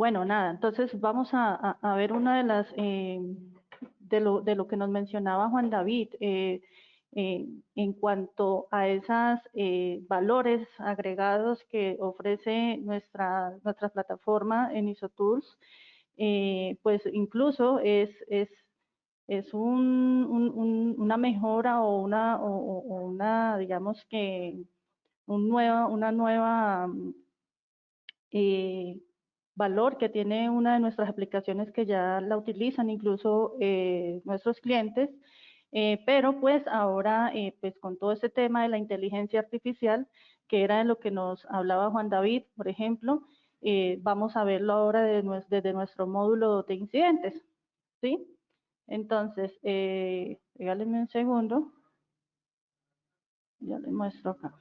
Bueno, nada, entonces vamos a ver una de las, de lo que nos mencionaba Juan David, en cuanto a esos valores agregados que ofrece nuestra plataforma en IsoTools, pues incluso es una mejora o o una, digamos que, una nueva eh, valor que tiene una de nuestras aplicaciones que ya la utilizan incluso nuestros clientes, pero pues ahora pues con todo este tema de la inteligencia artificial, que era de lo que nos hablaba Juan David, por ejemplo, vamos a verlo ahora desde nuestro módulo de incidentes, ¿sí? Entonces, regálenme un segundo, ya les muestro acá.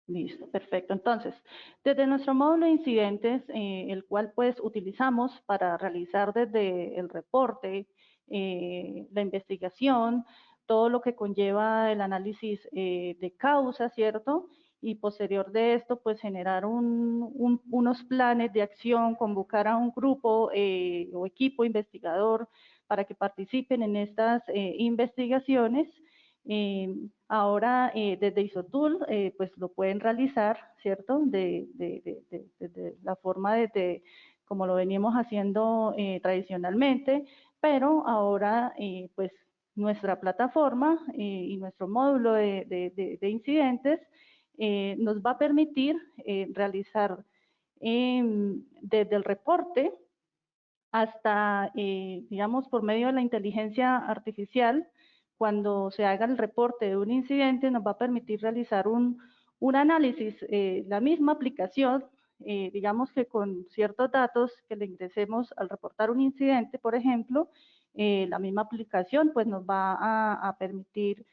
Listo, perfecto. Entonces, desde nuestro módulo de incidentes, el cual pues utilizamos para realizar desde el reporte, la investigación, todo lo que conlleva el análisis de causa, ¿cierto? Y posterior de esto, pues generar unos planes de acción, convocar a un grupo o equipo investigador para que participen en estas investigaciones. Ahora, desde IsoTool, pues lo pueden realizar, ¿cierto? De la forma como lo veníamos haciendo tradicionalmente, pero ahora, pues nuestra plataforma y nuestro módulo de incidentes nos va a permitir realizar desde el reporte hasta, digamos, por medio de la inteligencia artificial, cuando se haga el reporte de un incidente, nos va a permitir realizar un análisis, la misma aplicación, digamos que con ciertos datos que le ingresemos al reportar un incidente, por ejemplo, la misma aplicación pues nos va a permitir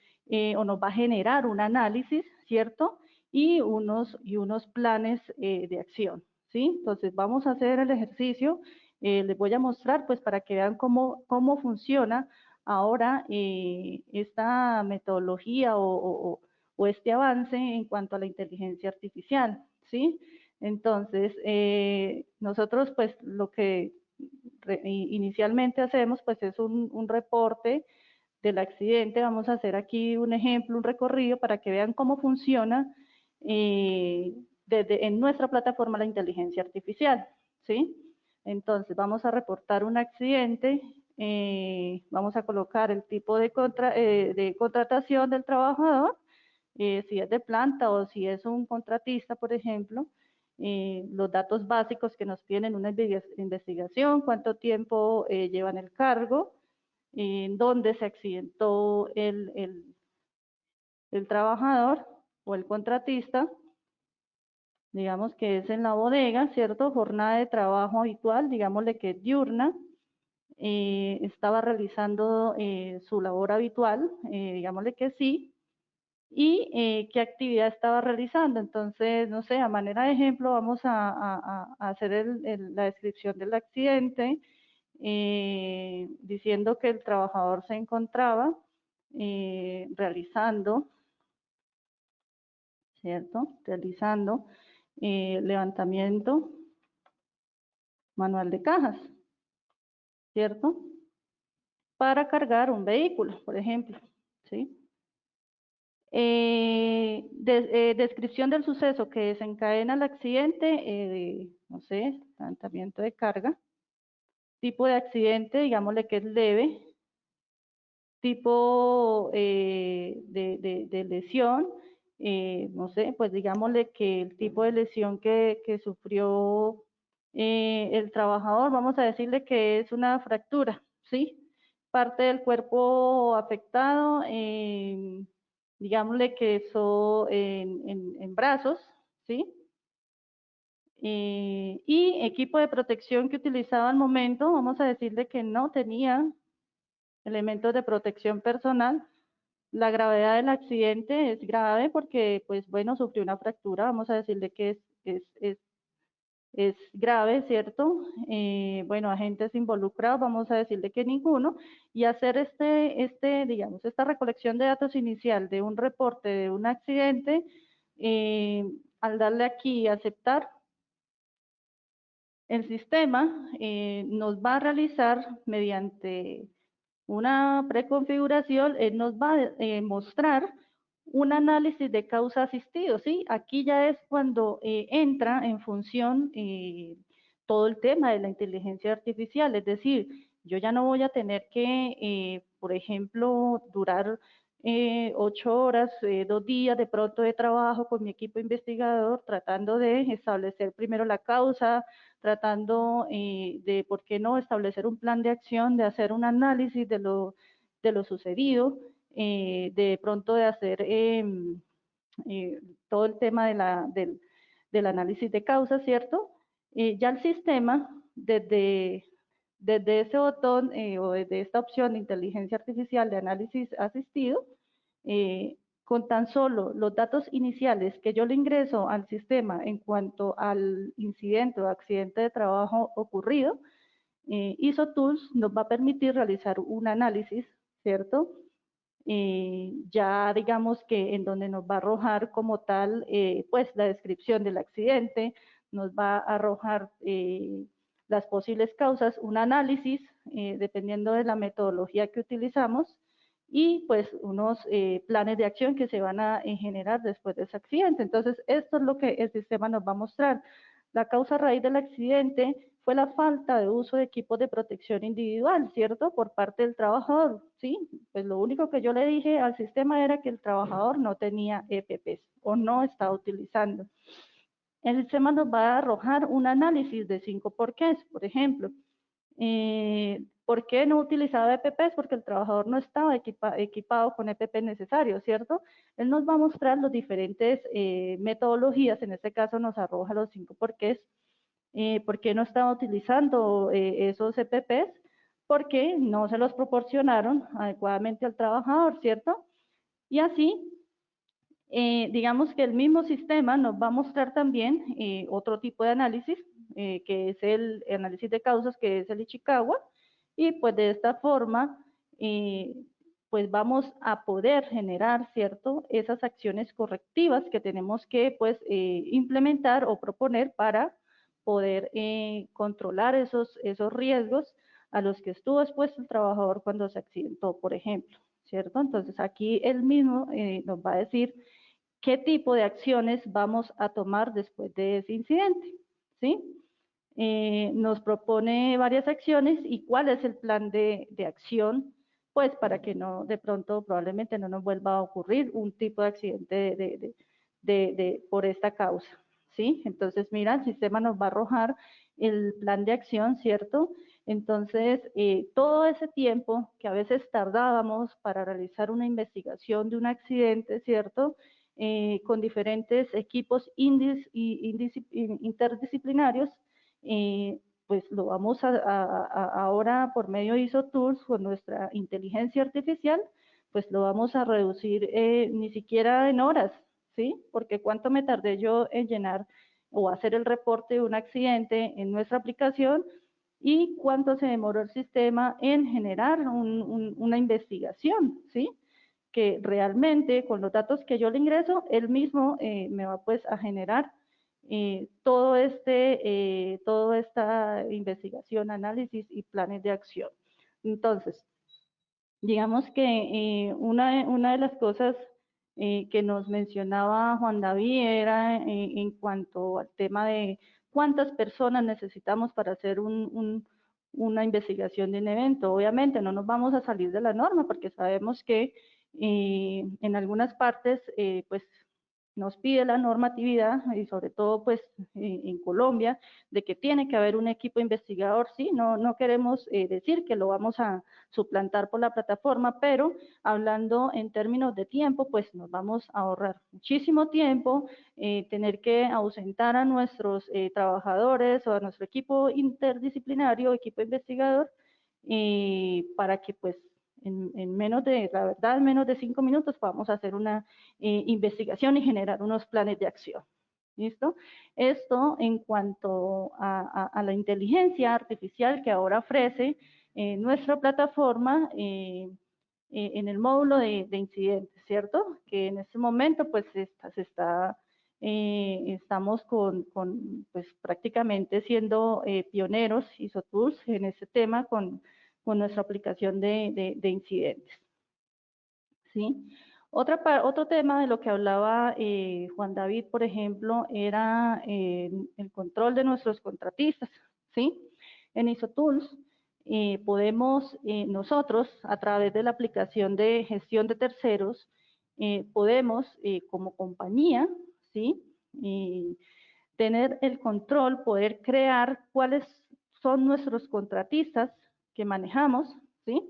o nos va a generar un análisis, ¿cierto? Y unos planes de acción, ¿sí? Entonces vamos a hacer el ejercicio. Les voy a mostrar pues para que vean cómo funciona ahora esta metodología o este avance en cuanto a la inteligencia artificial, ¿sí? Entonces, nosotros pues lo que inicialmente hacemos pues es un reporte del accidente. Vamos a hacer aquí un ejemplo, un recorrido para que vean cómo funciona en nuestra plataforma la inteligencia artificial, ¿sí? Entonces, vamos a reportar un accidente, vamos a colocar el tipo de contratación del trabajador, si es de planta o si es un contratista, por ejemplo, los datos básicos que nos piden en una investigación, cuánto tiempo llevan el cargo, en dónde se accidentó el trabajador o el contratista, digamos que es en la bodega, ¿cierto? Jornada de trabajo habitual, digámosle que es diurna, estaba realizando su labor habitual, digámosle que sí, y qué actividad estaba realizando. Entonces, no sé, a manera de ejemplo, vamos a hacer la descripción del accidente, diciendo que el trabajador se encontraba realizando, ¿cierto? Realizando levantamiento manual de cajas, ¿cierto? Para cargar un vehículo, por ejemplo, ¿sí? Descripción del suceso que desencadena el accidente, no sé, levantamiento de carga. Tipo de accidente, digámosle que es leve. Tipo de lesión, no sé, pues digámosle que el tipo de lesión que sufrió el trabajador, vamos a decirle que es una fractura, ¿sí? Parte del cuerpo afectado, digámosle que son en brazos, ¿sí? Y equipo de protección que utilizaba al momento, vamos a decirle que no tenía elementos de protección personal. La gravedad del accidente es grave porque, pues bueno, sufrió una fractura, vamos a decirle que es grave, ¿cierto? Bueno, agentes involucrados, vamos a decirle que ninguno, y hacer digamos, esta recolección de datos inicial de un reporte de un accidente, al darle aquí aceptar, el sistema nos va a realizar mediante una preconfiguración, nos va a mostrar un análisis de causa asistido, ¿sí? Aquí ya es cuando entra en función todo el tema de la inteligencia artificial, es decir, yo ya no voy a tener que, por ejemplo, durar 8 horas, 2 días de pronto de trabajo con mi equipo investigador tratando de establecer primero la causa, tratando de, ¿por qué no?, establecer un plan de acción, de hacer un análisis de lo sucedido, de pronto de hacer todo el tema del análisis de causa, ¿cierto? Ya el sistema, desde ese botón o desde esta opción de inteligencia artificial de análisis asistido, con tan solo los datos iniciales que yo le ingreso al sistema en cuanto al incidente o accidente de trabajo ocurrido, ISO-Tools nos va a permitir realizar un análisis, ¿cierto? Ya digamos que en donde nos va a arrojar como tal, pues la descripción del accidente, nos va a arrojar las posibles causas, un análisis, dependiendo de la metodología que utilizamos, y pues unos planes de acción que se van a generar después de ese accidente. Entonces, esto es lo que el sistema nos va a mostrar. La causa raíz del accidente fue la falta de uso de equipos de protección individual, ¿cierto? Por parte del trabajador, ¿sí? Pues lo único que yo le dije al sistema era que el trabajador no tenía EPPs o no estaba utilizando. El sistema nos va a arrojar un análisis de 5 porqués, por ejemplo. ¿Por qué no utilizaba EPPs? Porque el trabajador no estaba equipado con EPP necesarios, ¿cierto? Él nos va a mostrar las diferentes metodologías, en este caso nos arroja los 5 porqués. ¿Por qué no estaba utilizando esos EPPs? Porque no se los proporcionaron adecuadamente al trabajador, ¿cierto? Y así, digamos que el mismo sistema nos va a mostrar también otro tipo de análisis, que es el análisis de causas, que es el Ichikawa, y pues de esta forma, pues vamos a poder generar, ¿cierto?, esas acciones correctivas que tenemos que, pues, implementar o proponer para poder controlar esos riesgos a los que estuvo expuesto el trabajador cuando se accidentó, por ejemplo, ¿cierto? Entonces, aquí él mismo nos va a decir qué tipo de acciones vamos a tomar después de ese incidente, ¿sí? Nos propone varias acciones y cuál es el plan de acción, pues para que no, de pronto, probablemente no nos vuelva a ocurrir un tipo de accidente por esta causa, ¿sí? Entonces, mira, el sistema nos va a arrojar el plan de acción, ¿cierto? Entonces, todo ese tiempo que a veces tardábamos para realizar una investigación de un accidente, ¿cierto?, con diferentes equipos interdisciplinarios, pues lo vamos ahora por medio de ISO Tools, con nuestra inteligencia artificial, pues lo vamos a reducir ni siquiera en horas, ¿sí? Porque cuánto me tardé yo en llenar o hacer el reporte de un accidente en nuestra aplicación y cuánto se demoró el sistema en generar una investigación, ¿sí? Que realmente con los datos que yo le ingreso, él mismo me va pues a generar toda esta investigación, análisis y planes de acción. Entonces, digamos que una de las cosas que nos mencionaba Juan David era en cuanto al tema de cuántas personas necesitamos para hacer una investigación de un evento. Obviamente no nos vamos a salir de la norma porque sabemos que en algunas partes pues nos pide la normatividad y sobre todo pues en Colombia de que tiene que haber un equipo investigador, sí, no queremos decir que lo vamos a suplantar por la plataforma, pero hablando en términos de tiempo, pues nos vamos a ahorrar muchísimo tiempo, tener que ausentar a nuestros trabajadores o a nuestro equipo interdisciplinario, equipo investigador, para que pues en menos de, la verdad, en menos de 5 minutos podamos hacer una investigación y generar unos planes de acción. ¿Listo? Esto en cuanto a la inteligencia artificial que ahora ofrece nuestra plataforma en el módulo de incidentes, ¿cierto? Que en este momento pues se está Estamos pues prácticamente siendo pioneros ISO Tools en ese tema con nuestra aplicación de incidentes. ¿Sí? Otro tema de lo que hablaba Juan David, por ejemplo, era el control de nuestros contratistas. ¿Sí? En ISO Tools podemos nosotros, a través de la aplicación de gestión de terceros, podemos como compañía, ¿sí? Tener el control, poder crear cuáles son nuestros contratistas que manejamos, ¿sí?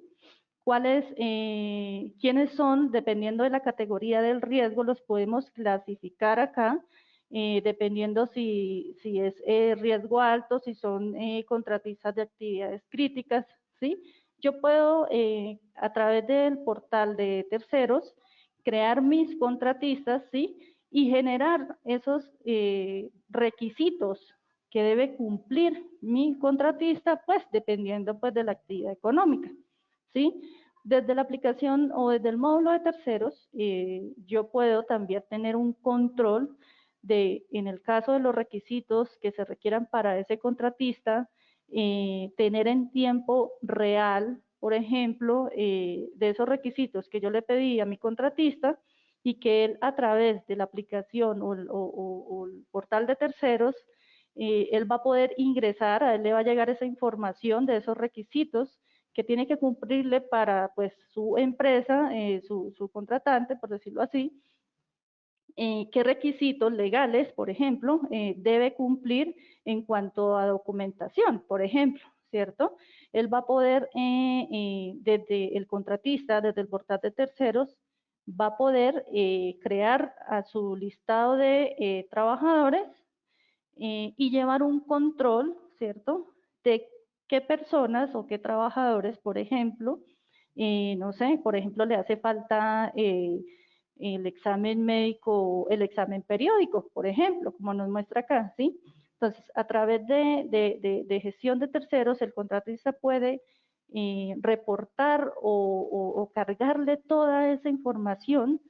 Quiénes son, dependiendo de la categoría del riesgo, los podemos clasificar acá, dependiendo si es riesgo alto, si son contratistas de actividades críticas, ¿sí? Yo puedo, a través del portal de terceros, crear mis contratistas, ¿sí? Y generar esos requisitos que debe cumplir mi contratista, pues dependiendo pues de la actividad económica, ¿sí? Desde la aplicación o desde el módulo de terceros, yo puedo también tener un control en el caso de los requisitos que se requieran para ese contratista, tener en tiempo real, por ejemplo, de esos requisitos que yo le pedí a mi contratista y que él a través de la aplicación o el portal de terceros, él va a poder ingresar, a él le va a llegar esa información de esos requisitos que tiene que cumplirle para pues su empresa, su contratante, por decirlo así, qué requisitos legales, por ejemplo, debe cumplir en cuanto a documentación, por ejemplo, ¿cierto? Él va a poder, desde el contratista, desde el portal de terceros, va a poder crear a su listado de trabajadores y llevar un control, ¿cierto? De qué personas o qué trabajadores, por ejemplo, no sé, por ejemplo, le hace falta el examen médico, el examen periódico, por ejemplo, como nos muestra acá, ¿sí? Entonces, a través de gestión de terceros, el contratista puede reportar o cargarle toda esa información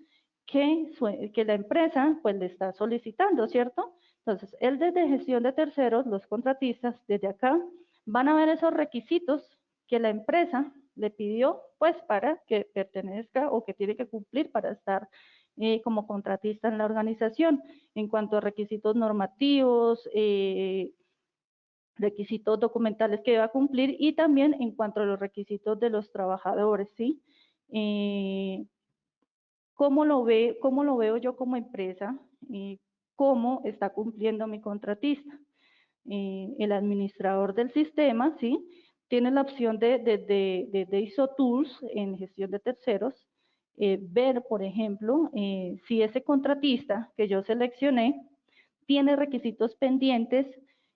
que la empresa pues le está solicitando, ¿cierto? Entonces, él desde gestión de terceros, los contratistas, desde acá, van a ver esos requisitos que la empresa le pidió, pues, para que pertenezca o que tiene que cumplir para estar como contratista en la organización. En cuanto a requisitos normativos, requisitos documentales que deba cumplir y también en cuanto a los requisitos de los trabajadores, ¿sí? ¿Cómo lo veo yo como empresa? ¿Cómo está cumpliendo mi contratista? El administrador del sistema, ¿sí? Tiene la opción de ISO Tools en gestión de terceros, ver, por ejemplo, si ese contratista que yo seleccioné tiene requisitos pendientes,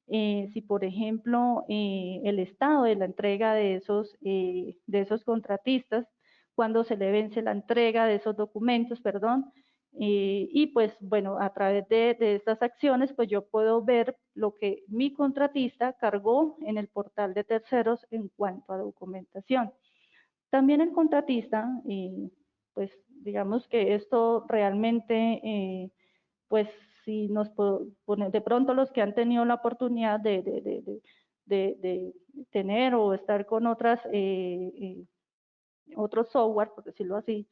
si por ejemplo el estado de la entrega de esos contratistas, cuando se le vence la entrega de esos documentos, perdón, y pues bueno, a través de estas acciones, pues yo puedo ver lo que mi contratista cargó en el portal de terceros en cuanto a documentación. También el contratista, pues digamos que esto realmente, pues si nos pone, de pronto los que han tenido la oportunidad de tener o estar con otros software, por decirlo así,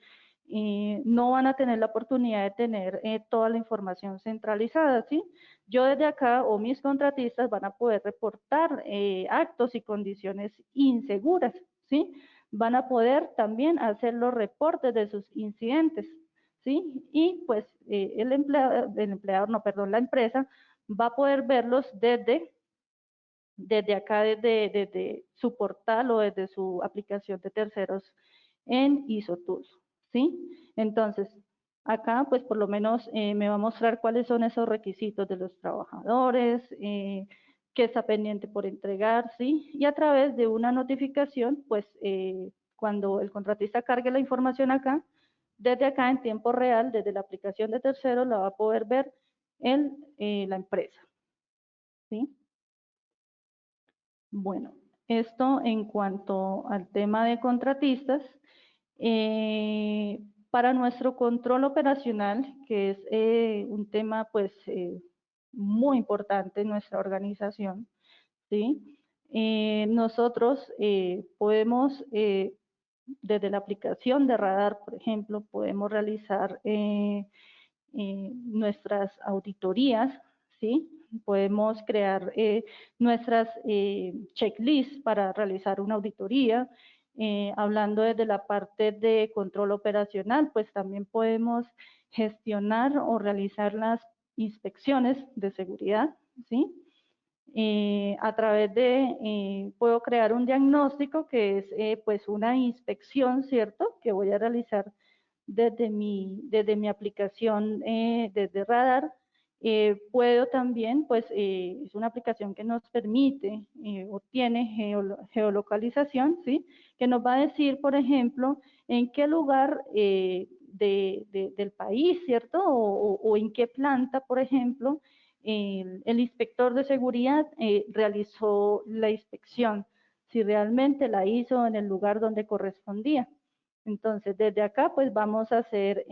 no van a tener la oportunidad de tener toda la información centralizada, ¿sí? Yo desde acá o mis contratistas van a poder reportar actos y condiciones inseguras, ¿sí? Van a poder también hacer los reportes de sus incidentes, ¿sí? Y pues el empleador, no, perdón, la empresa va a poder verlos desde acá, desde su portal o desde su aplicación de terceros en ISO Tools, ¿sí? Entonces, acá pues por lo menos me va a mostrar cuáles son esos requisitos de los trabajadores, qué está pendiente por entregar, ¿sí? Y a través de una notificación, pues cuando el contratista cargue la información acá, desde acá en tiempo real, desde la aplicación de terceros, la va a poder ver la empresa, ¿sí? Bueno, esto en cuanto al tema de contratistas. Para nuestro control operacional, que es un tema pues muy importante en nuestra organización, ¿sí? Nosotros podemos, desde la aplicación de radar, por ejemplo, podemos realizar nuestras auditorías, ¿sí? Podemos crear nuestras checklists para realizar una auditoría. Hablando desde la parte de control operacional, pues también podemos gestionar o realizar las inspecciones de seguridad, ¿sí? A través de, puedo crear un diagnóstico que es pues una inspección, ¿cierto? Que voy a realizar desde mi aplicación, desde Radar. Puedo también, pues es una aplicación que nos permite o tiene geolocalización, ¿sí? Que nos va a decir, por ejemplo, en qué lugar del país, ¿cierto? O en qué planta, por ejemplo, el inspector de seguridad realizó la inspección, si realmente la hizo en el lugar donde correspondía. Entonces, desde acá, pues vamos a hacer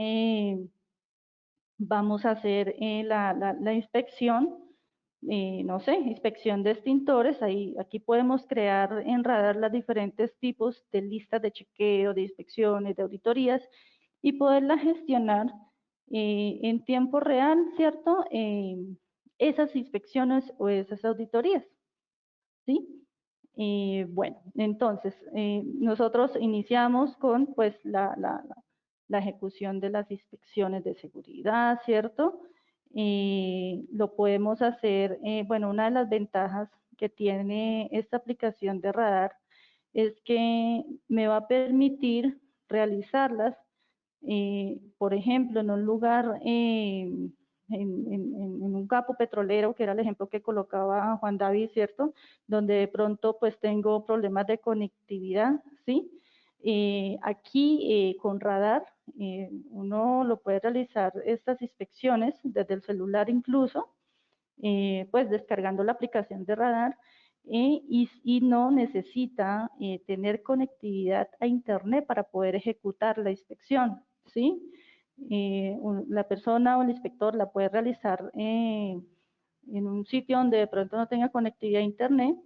la inspección, no sé, inspección de extintores. Aquí podemos crear en Radar los diferentes tipos de listas de chequeo, de inspecciones, de auditorías y poderlas gestionar en tiempo real, ¿cierto? Esas inspecciones o esas auditorías, ¿sí? Bueno, entonces, nosotros iniciamos con pues la ejecución de las inspecciones de seguridad, ¿cierto? Lo podemos hacer, bueno, una de las ventajas que tiene esta aplicación de radar es que me va a permitir realizarlas, por ejemplo, en un lugar, en un campo petrolero, que era el ejemplo que colocaba Juan David, ¿cierto? Donde de pronto pues tengo problemas de conectividad, ¿sí? Aquí con radar uno lo puede realizar estas inspecciones desde el celular incluso, pues descargando la aplicación de radar y no necesita tener conectividad a internet para poder ejecutar la inspección, ¿sí? La persona o el inspector la puede realizar en un sitio donde de pronto no tenga conectividad a internet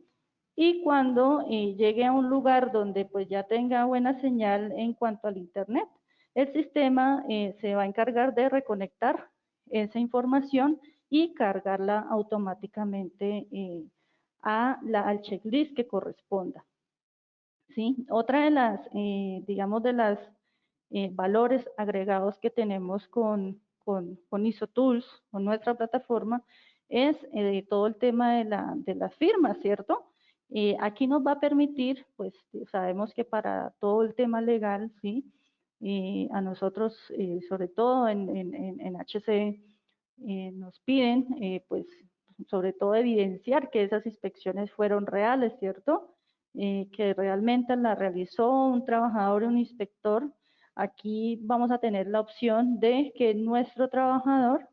y cuando llegue a un lugar donde pues ya tenga buena señal en cuanto al internet, el sistema se va a encargar de reconectar esa información y cargarla automáticamente al checklist que corresponda, ¿sí? Otra de las, digamos, de las valores agregados que tenemos con ISOTools, con nuestra plataforma, es todo el tema de las firmas, ¿cierto? Aquí nos va a permitir, pues sabemos que para todo el tema legal, ¿sí? A nosotros, sobre todo en HC, nos piden, pues, sobre todo evidenciar que esas inspecciones fueron reales, ¿cierto? Que realmente la realizó un trabajador, un inspector. Aquí vamos a tener la opción de que nuestro trabajador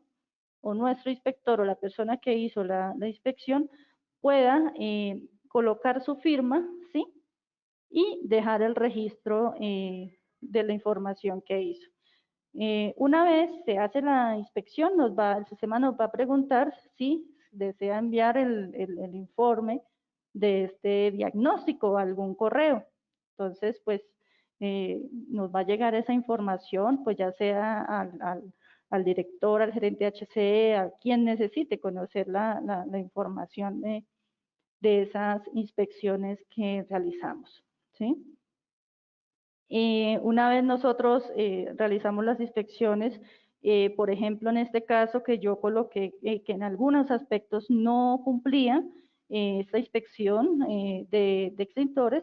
o nuestro inspector o la persona que hizo la inspección pueda colocar su firma, ¿sí? Y dejar el registro de la información que hizo. Una vez se hace la inspección, el sistema nos va a preguntar si desea enviar el informe de este diagnóstico a algún correo. Entonces, pues, nos va a llegar esa información, pues ya sea al director, al gerente HCE, a quien necesite conocer la información de esas inspecciones que realizamos, ¿sí? Una vez nosotros realizamos las inspecciones, por ejemplo, en este caso que yo coloqué que en algunos aspectos no cumplía esta inspección de extintores,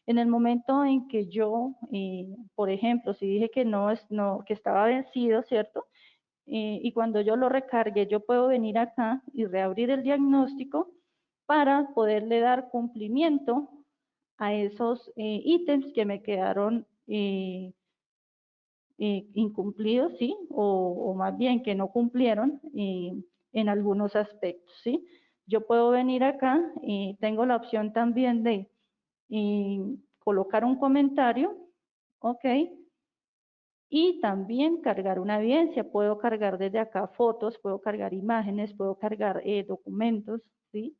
en el momento en que yo, por ejemplo, si dije que que estaba vencido, ¿cierto? Y cuando yo lo recargue, yo puedo venir acá y reabrir el diagnóstico para poderle dar cumplimiento a esos ítems que me quedaron incumplidos, ¿sí? O más bien que no cumplieron en algunos aspectos, ¿sí? Yo puedo venir acá y tengo la opción también de colocar un comentario, ¿ok? y también cargar una evidencia. Puedo cargar desde acá fotos, puedo cargar imágenes, puedo cargar documentos, ¿sí?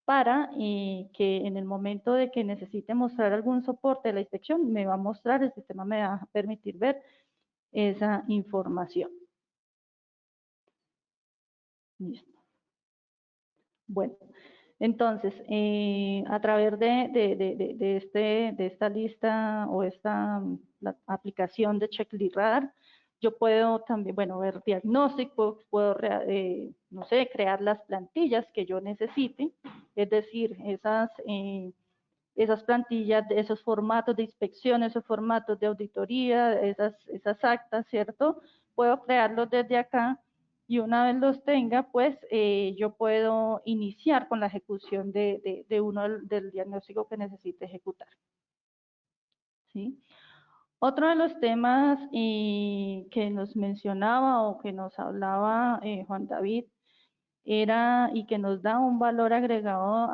Para que en el momento de que necesite mostrar algún soporte de la inspección, me va a mostrar, el sistema me va a permitir ver esa información. Listo. Bueno, entonces, a través de esta lista o esta la aplicación de Checklist Radar, yo puedo también, bueno, ver diagnóstico, puedo, no sé, crear las plantillas que yo necesite, es decir, esas plantillas, esos formatos de inspección, esos formatos de auditoría, esas actas, ¿cierto? Puedo crearlos desde acá y una vez los tenga, pues yo puedo iniciar con la ejecución de uno del diagnóstico que necesite ejecutar. ¿Sí? Otro de los temas que nos mencionaba o que nos hablaba Juan David era y que nos da un valor agregado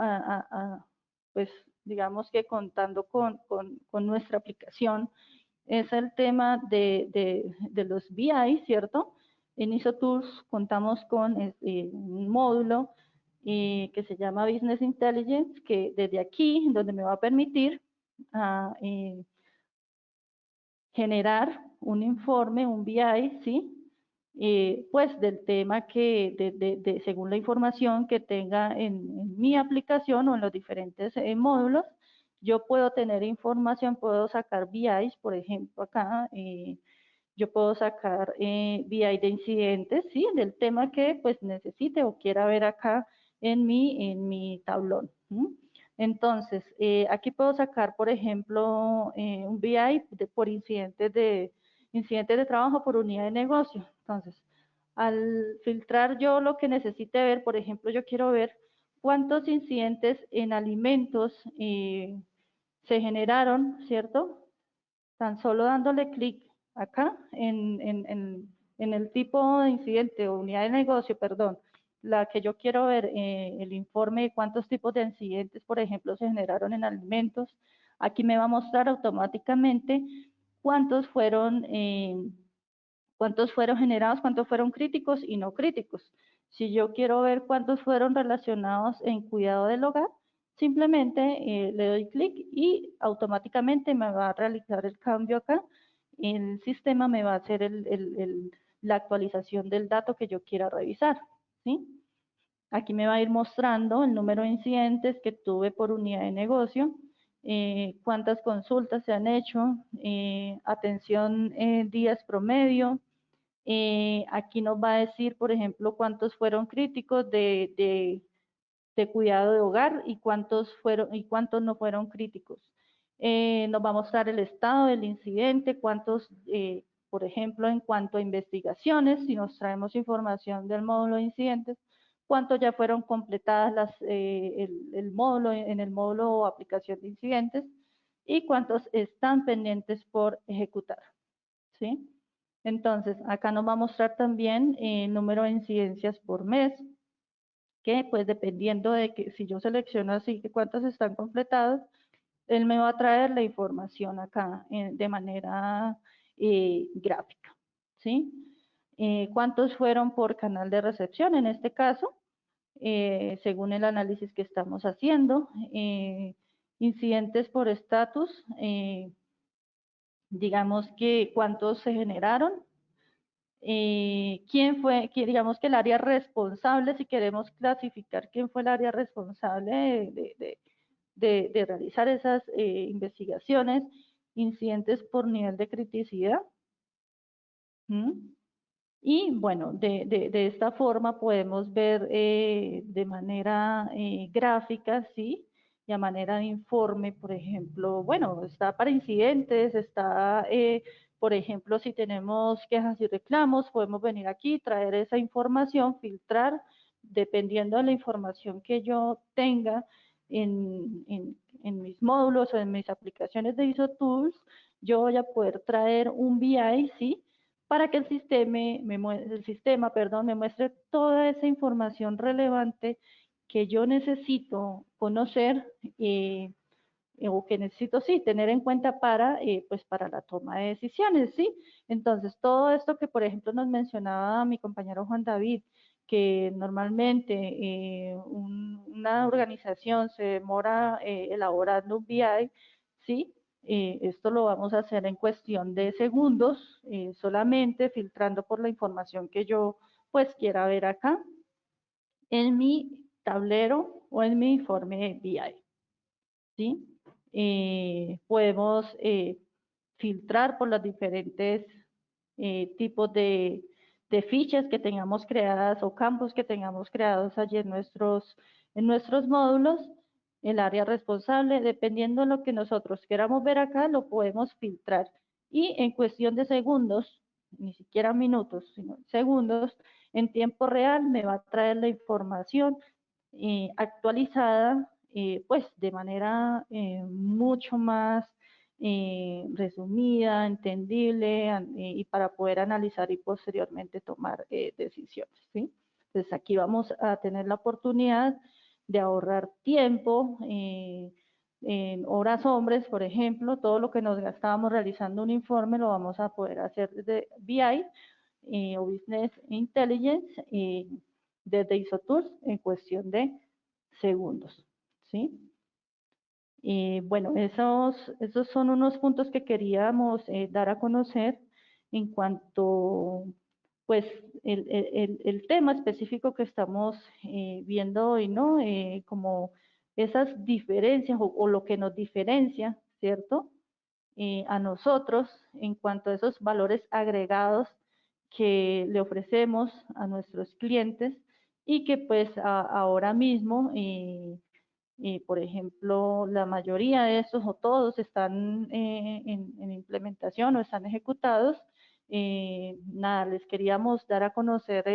pues digamos que contando con nuestra aplicación, es el tema de los BI, ¿cierto? En IsoTools contamos con un módulo que se llama Business Intelligence, que desde aquí, donde me va a permitir generar un informe, un BI, ¿sí? Pues del tema que, según la información que tenga en mi aplicación o en los diferentes módulos, yo puedo tener información, puedo sacar BIs, por ejemplo, acá, yo puedo sacar BI de incidentes, ¿sí? Del tema que pues necesite o quiera ver acá en mi tablón. ¿sí? Entonces, aquí puedo sacar, por ejemplo, un BI por incidentes de trabajo por unidad de negocio. Entonces, al filtrar yo lo que necesite ver, por ejemplo, yo quiero ver cuántos incidentes en alimentos se generaron, ¿cierto? Tan solo dándole clic acá en el tipo de incidente o unidad de negocio, perdón, la que yo quiero ver, el informe de cuántos tipos de incidentes, por ejemplo, se generaron en alimentos. Aquí me va a mostrar automáticamente cuántos fueron generados, cuántos fueron críticos y no críticos. Si yo quiero ver cuántos fueron relacionados en cuidado del hogar, simplemente le doy clic y automáticamente me va a realizar el cambio acá. El sistema me va a hacer la actualización del dato que yo quiera revisar. ¿sí? Aquí me va a ir mostrando el número de incidentes que tuve por unidad de negocio, cuántas consultas se han hecho, atención días promedio, aquí nos va a decir, por ejemplo, cuántos fueron críticos de cuidado de hogar y cuántos no fueron críticos. Nos va a mostrar el estado del incidente, cuántos, por ejemplo, en cuanto a investigaciones, si nos traemos información del módulo de incidentes, cuántos ya fueron completadas el módulo en el módulo o aplicación de incidentes y cuántos están pendientes por ejecutar. ¿sí? Entonces, acá nos va a mostrar también el número de incidencias por mes, que pues dependiendo de que si yo selecciono así que cuántas están completadas, él me va a traer la información acá de manera gráfica, ¿sí? ¿Cuántos fueron por canal de recepción en este caso? Según el análisis que estamos haciendo. Incidentes por estatus, digamos que cuántos se generaron, quién fue, digamos que el área responsable, si queremos clasificar quién fue el área responsable de realizar esas investigaciones, incidentes por nivel de criticidad. ¿Mm? Y bueno, de esta forma podemos ver de manera gráfica, ¿sí? Y a manera de informe, por ejemplo, bueno, está para incidentes, está, por ejemplo, si tenemos quejas y reclamos, podemos venir aquí, traer esa información, filtrar, dependiendo de la información que yo tenga en mis módulos o en mis aplicaciones de IsoTools, yo voy a poder traer un BI, ¿sí? Para que el sistema, perdón, me muestre toda esa información relevante que yo necesito conocer o que necesito, sí, tener en cuenta para, pues para la toma de decisiones, ¿sí? Entonces, todo esto que, por ejemplo, nos mencionaba mi compañero Juan David, que normalmente una organización se demora elaborando un BI, ¿sí? Esto lo vamos a hacer en cuestión de segundos, solamente filtrando por la información que yo pues quiera ver acá en mi tablero o en mi informe de BI, ¿sí? Podemos filtrar por los diferentes tipos de fichas que tengamos creadas o campos que tengamos creados allí en nuestros módulos. El área responsable, dependiendo de lo que nosotros queramos ver acá, lo podemos filtrar. Y en cuestión de segundos, ni siquiera minutos, sino segundos, en tiempo real me va a traer la información actualizada, pues de manera mucho más resumida, entendible y para poder analizar y posteriormente tomar decisiones, ¿sí? Entonces aquí vamos a tener la oportunidad de ahorrar tiempo, en horas hombres, por ejemplo, todo lo que nos gastábamos realizando un informe lo vamos a poder hacer desde BI o Business Intelligence desde ISOTools en cuestión de segundos, ¿sí? Bueno, esos son unos puntos que queríamos dar a conocer en cuanto, pues, el tema específico que estamos viendo hoy, ¿no? Como esas diferencias o lo que nos diferencia, ¿cierto? A nosotros en cuanto a esos valores agregados que le ofrecemos a nuestros clientes y que pues ahora mismo por ejemplo, la mayoría de estos o todos están en implementación o están ejecutados. Nada, les queríamos dar a conocer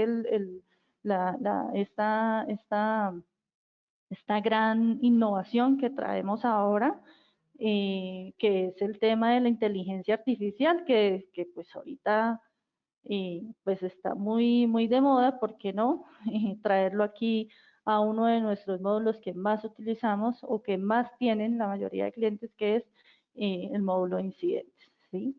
esta gran innovación que traemos ahora, que es el tema de la inteligencia artificial, que pues ahorita pues está muy de moda, ¿por qué no? Traerlo aquí a uno de nuestros módulos que más utilizamos o que más tienen la mayoría de clientes, que es el módulo de incidentes, ¿sí?